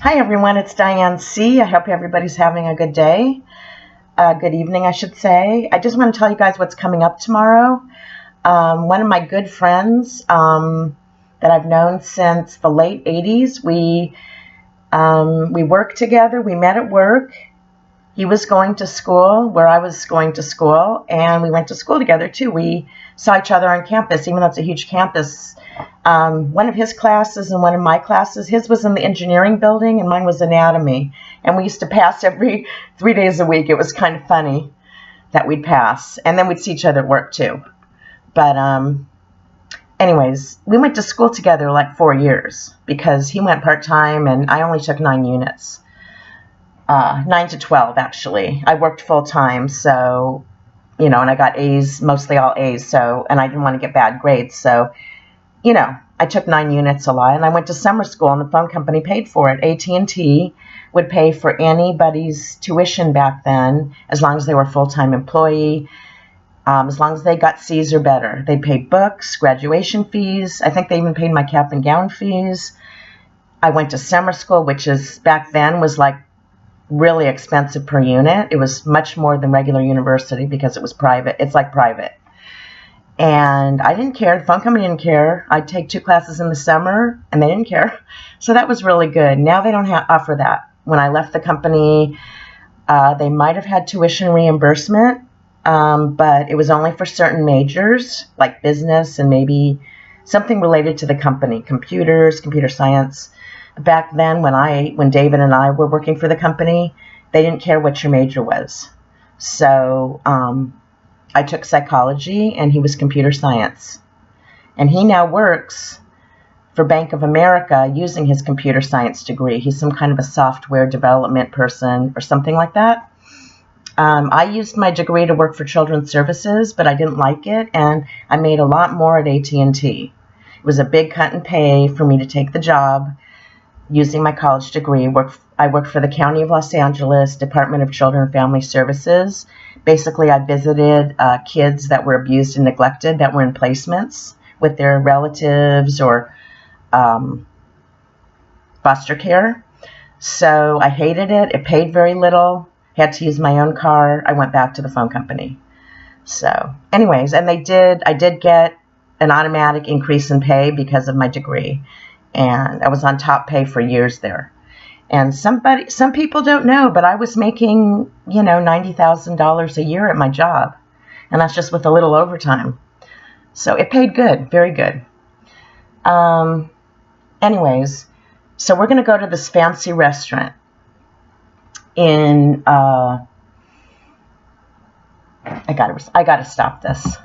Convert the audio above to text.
Hi everyone, it's Diane C. I hope everybody's having a good day. Good evening, I should say. I just want to tell you guys what's coming up tomorrow. One of my good friends that I've known since the late 80s, we worked together. We met at work. He was going to school where I was going to school, and we went to school together too. We saw each other on campus, even though it's a huge campus. One of his classes and one of my classes, his was in the engineering building and mine was anatomy. And we used to pass every 3 days a week. It was kind of funny that we'd pass. And then we'd see each other at work too. But anyways, we went to school together like 4 years because he went part-time and I only took 9 units. 9 to 12 actually. I worked full-time, so, and I got A's, mostly all A's, so, and I didn't want to get bad grades, so, I took 9 units a lot, and I went to summer school, and the phone company paid for it. AT&T would pay for anybody's tuition back then, as long as they were a full-time employee, as long as they got C's or better. They paid books, graduation fees. I think they even paid my cap and gown fees. I went to summer school, which is, back then, was like really expensive per unit. It was much more than regular university because it was private. It's like private. And I didn't care. The phone company didn't care. I'd take 2 classes in the summer, and they didn't care. So that was really good. Now they don't offer that. When I left the company, they might have had tuition reimbursement, but it was only for certain majors, like business and maybe something related to the company, computers, computer science. Back then, when David and I were working for the company, they didn't care what your major was. So I took psychology, and he was computer science. And he now works for Bank of America using his computer science degree. He's some kind of a software development person or something like that. I used my degree to work for Children's Services, but I didn't like it, and I made a lot more at AT&T. It was a big cut in pay for me to take the job using my college degree. I worked for the County of Los Angeles, Department of Children and Family Services. Basically, I visited kids that were abused and neglected that were in placements with their relatives or foster care. So I hated it. It paid very little. Had to use my own car. I went back to the phone company. So anyways, and I did get an automatic increase in pay because of my degree. And I was on top pay for years there. And some people don't know, but I was making, $90,000 a year at my job. And that's just with a little overtime. So it paid good, very good. Anyways, so we're going to go to this fancy restaurant in, I gotta stop this.